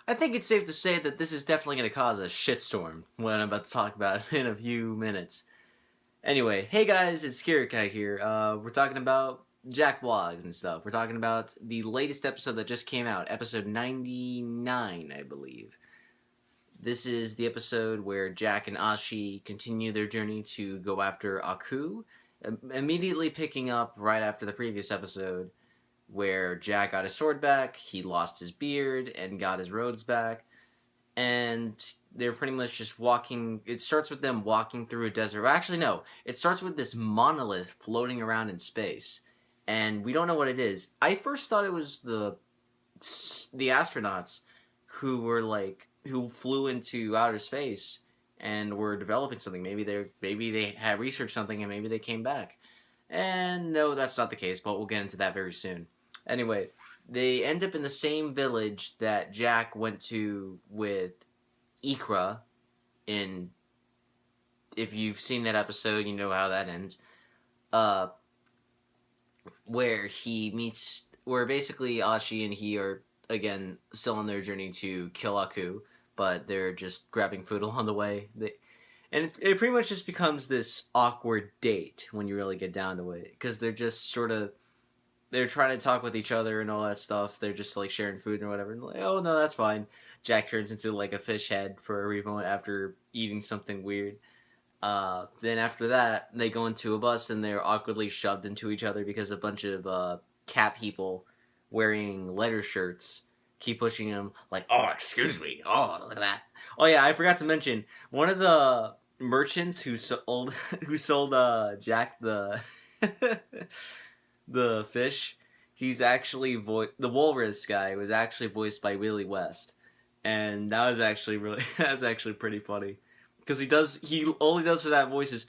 I think it's safe to say that this is definitely going to cause a shitstorm, what I'm about to talk about in a few minutes. Anyway, hey guys, it's XCIX here. We're talking about Jack vlogs and stuff. We're talking about the latest episode that just came out, episode 99, I believe. This is the episode where Jack and Ashi continue their journey to go after Aku, immediately picking up right after the previous episode, where Jack got his sword back, he lost his beard, and got his robes back, and they're pretty much just walking. It starts with them walking through a desert. Actually, no. It starts with this monolith floating around in space, and we don't know what it is. I first thought it was the astronauts who flew into outer space and were developing something. Maybe they had researched something and maybe they came back. And no, that's not the case, but we'll get into that very soon. Anyway, they end up in the same village that Jack went to with Ikra in... If you've seen that episode, you know how that ends. Where basically Ashi and he are, again, still on their journey to kill Aku, but they're just grabbing food along the way. And it pretty much just becomes this awkward date when you really get down to it. Because they're just they're trying to talk with each other and all that stuff. They're just like sharing food or whatever. And like, oh no, that's fine. Jack turns into like a fish head for a brief moment after eating something weird. Then after that, they go into a bus and they're awkwardly shoved into each other because a bunch of cat people wearing letter shirts keep pushing him, like, oh, excuse me, oh, look at that. Oh yeah, I forgot to mention, one of the merchants who sold Jack the the fish, he's actually the walrus guy was actually voiced by Willie West, and that was actually pretty funny, because he only does for that voice is,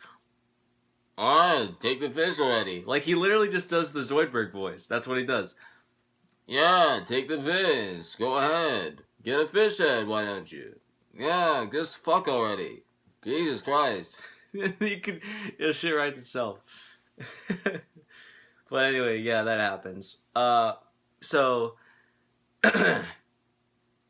alright, take the fish already. Like, he literally just does the Zoidberg voice. That's what he does. Yeah, take the fish. Go ahead. Get a fish head, why don't you? Yeah, just fuck already. Jesus Christ. It'll shit writes itself. But anyway, yeah, that happens. So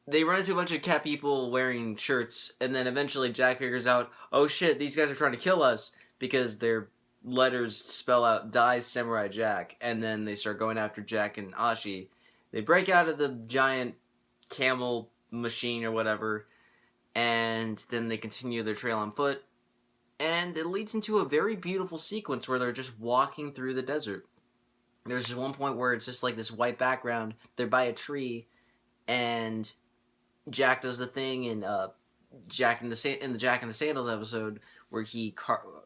they run into a bunch of cat people wearing shirts, and then eventually Jack figures out, oh shit, these guys are trying to kill us, because their letters spell out Die Samurai Jack, and then they start going after Jack and Ashi. They break out of the giant camel machine or whatever, and then they continue their trail on foot, and it leads into a very beautiful sequence where they're just walking through the desert. There's just one point where it's just like this white background, they're by a tree, and Jack does the thing in Jack in the Jack and the Sandals episode where he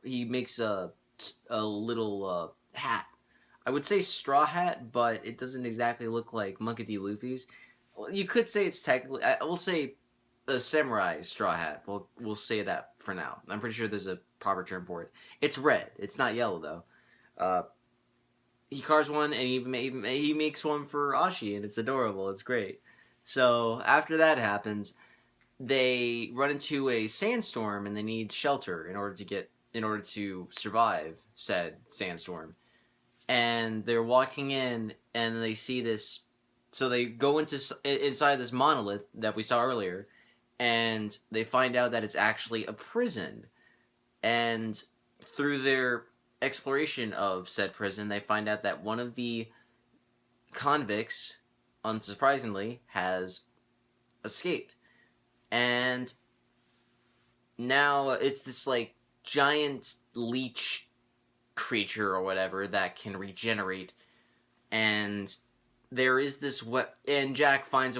makes a little hat. I would say straw hat, but it doesn't exactly look like Monkey D. Luffy's. Well, you could say it's technically... I will say a samurai straw hat. We'll say that for now. I'm pretty sure there's a proper term for it. It's red. It's not yellow, though. He carves one, and he makes one for Ashi, and it's adorable. It's great. So, after that happens, they run into a sandstorm, and they need shelter in order to survive said sandstorm. And they're walking in, and they see this. So they go inside this monolith that we saw earlier, and they find out that it's actually a prison. And through their exploration of said prison, they find out that one of the convicts, unsurprisingly, has escaped. And now it's this like giant leech creature or whatever that can regenerate, and there is this and Jack finds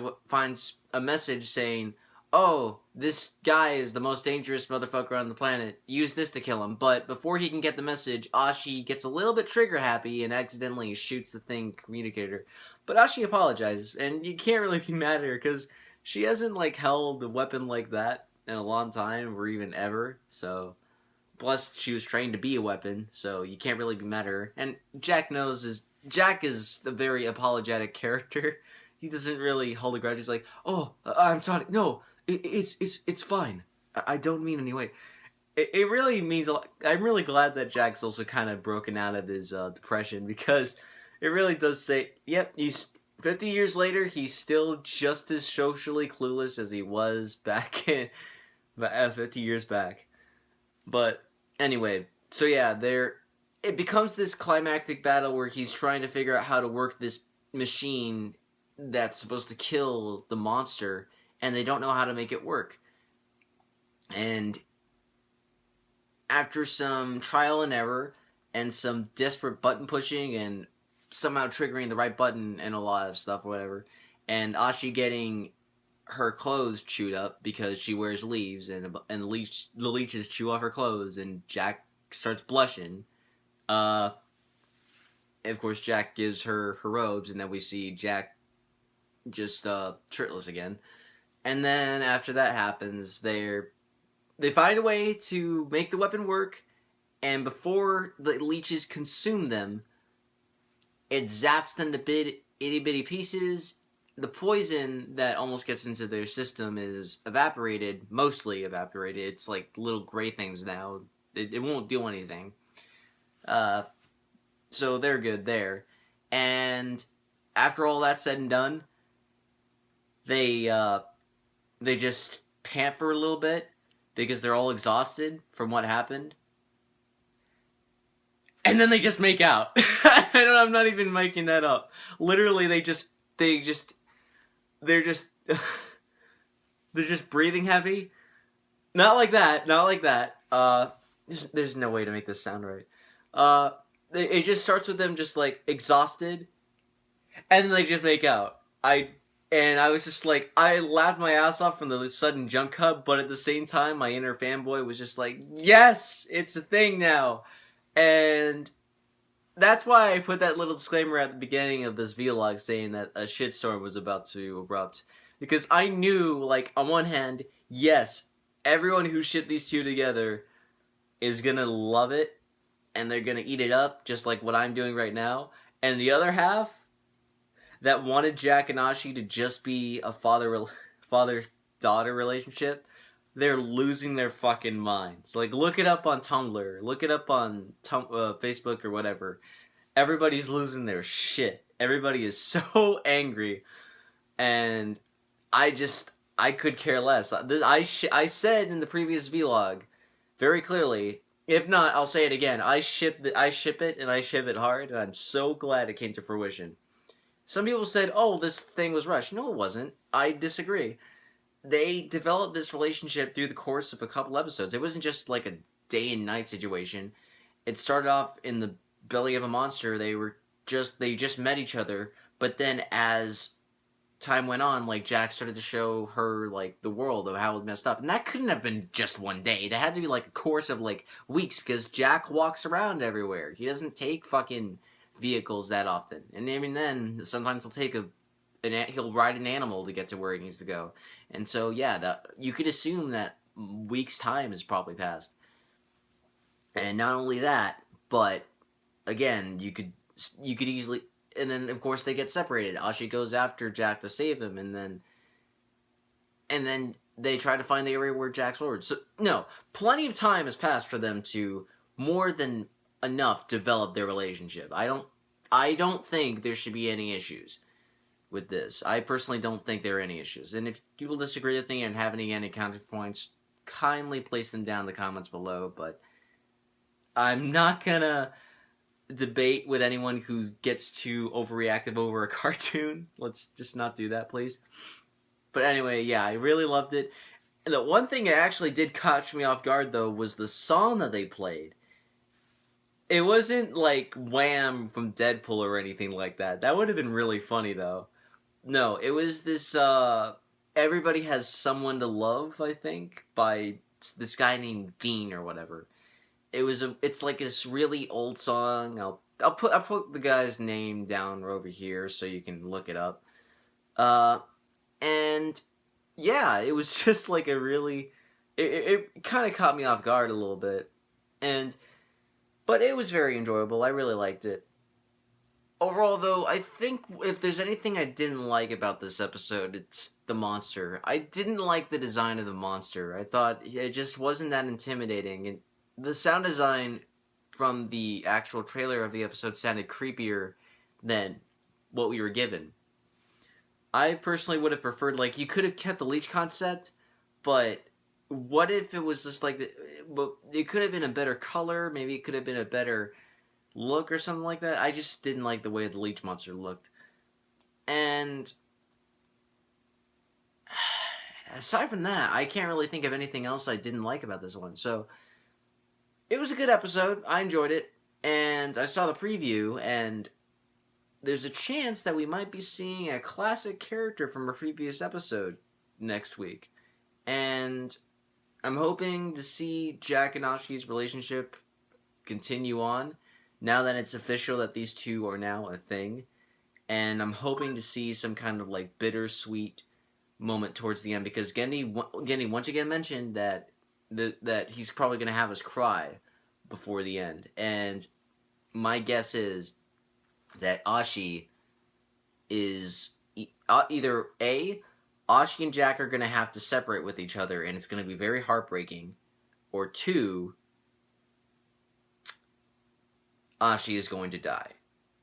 a message saying, oh, this guy is the most dangerous motherfucker on the planet, use this to kill him. But before he can get the message, Ashi gets a little bit trigger happy and accidentally shoots the thing communicator. But Ashi apologizes, and you can't really be mad at her because she hasn't like held a weapon like that in a long time, or even ever. So plus, she was trained to be a weapon, so you can't really be mad at her. And Jack is a very apologetic character. He doesn't really hold a grudge. He's like, oh, I'm sorry. No, it's fine. I don't mean any way. it really means a lot. I'm really glad that Jack's also kind of broken out of his depression, because it really does say, yep, he's 50 years later, he's still just as socially clueless as he was back in 50 years back. But anyway, so yeah, it becomes this climactic battle where he's trying to figure out how to work this machine that's supposed to kill the monster, and they don't know how to make it work. And after some trial and error and some desperate button pushing and somehow triggering the right button and a lot of stuff, whatever, and Ashi getting her clothes chewed up because she wears leaves, and the leeches chew off her clothes, and Jack starts blushing. Of course, Jack gives her robes, and then we see Jack just shirtless again. And then after that happens, they find a way to make the weapon work, and before the leeches consume them, it zaps them to itty bitty pieces. The poison that almost gets into their system is evaporated, mostly evaporated. It's like little gray things now. It won't do anything. So they're good there. And after all that's said and done, they just pant for a little bit because they're all exhausted from what happened. And then they just make out. I'm not even making that up. Literally, they're just they're just breathing heavy. Not like that. There's no way to make this sound right. It just starts with them just like exhausted, and then they just make out. I was just like, I laughed my ass off from the sudden jump cut, but at the same time, my inner fanboy was just like, yes, it's a thing now. And that's why I put that little disclaimer at the beginning of this vlog saying that a shitstorm was about to erupt. Because I knew, like, on one hand, yes, everyone who shipped these two together is gonna love it, and they're gonna eat it up, just like what I'm doing right now. And the other half, that wanted Jack and Ashi to just be a father-daughter relationship, they're losing their fucking minds. Like, look it up on Tumblr. Look it up on Facebook or whatever. Everybody's losing their shit. Everybody is so angry. And I could care less. I said in the previous vlog very clearly, if not, I'll say it again. I ship it, and I ship it hard, and I'm so glad it came to fruition. Some people said, oh, this thing was rushed. No, it wasn't. I disagree. They developed this relationship through the course of a couple episodes. It wasn't just like a day and night situation. It started off in the belly of a monster. They just met each other, but then as time went on, like, Jack started to show her, like, the world of how it messed up. And that couldn't have been just one day. That had to be, like, a course of, like, weeks, because Jack walks around everywhere. He doesn't take fucking vehicles that often. And even then, sometimes he'll ride an animal to get to where he needs to go. And so, yeah, you could assume that weeks' time has probably passed. And not only that, but, again, you could easily... And then, of course, they get separated. Ashi goes after Jack to save him, and then they try to find the area where Jack's forward. So, no, plenty of time has passed for them to more than enough develop their relationship. I don't think there should be any issues with this. I personally don't think there are any issues. And if people disagree with me and have any counterpoints, kindly place them down in the comments below. But I'm not gonna debate with anyone who gets too overreactive over a cartoon. Let's just not do that, please. But anyway, yeah, I really loved it. And the one thing that actually did catch me off guard, though, was the song that they played. It wasn't like Wham from Deadpool or anything like that. That would have been really funny, though. No, it was this, Everybody Has Someone to Love, I think, by this guy named Dean or whatever. It's like this really old song. I'll put the guy's name down over here so you can look it up. And yeah, it was just like a really, it kind of caught me off guard a little bit, but it was very enjoyable. I really liked it. Overall, though, I think if there's anything I didn't like about this episode, it's the monster. I didn't like the design of the monster. I thought it just wasn't that intimidating, and the sound design from the actual trailer of the episode sounded creepier than what we were given. I personally would have preferred, like, you could have kept the leech concept, but what if it was just like, it could have been a better color, maybe it could have been a better look or something like that. I just didn't like the way the leech monster looked. And aside from that, I can't really think of anything else I didn't like about this one. So it was a good episode. I enjoyed it. And I saw the preview, and there's a chance that we might be seeing a classic character from a previous episode next week. And I'm hoping to see Jack and Ashi's relationship continue on now that it's official that these two are now a thing. And I'm hoping to see some kind of like bittersweet moment towards the end, because Genndy once again mentioned that that he's probably going to have us cry before the end. And my guess is that Ashi is either A, Ashi and Jack are going to have to separate with each other and it's going to be very heartbreaking, or two, Ashi is going to die.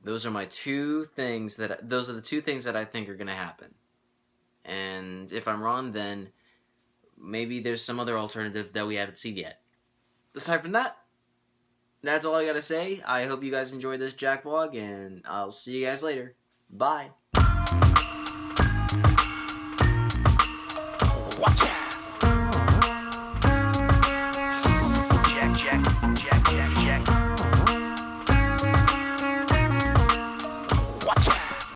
Those are the two things that I think are going to happen. And if I'm wrong, then maybe there's some other alternative that we haven't seen yet. Aside from that, that's all I gotta say. I hope you guys enjoyed this Jack vlog, and I'll see you guys later. Bye.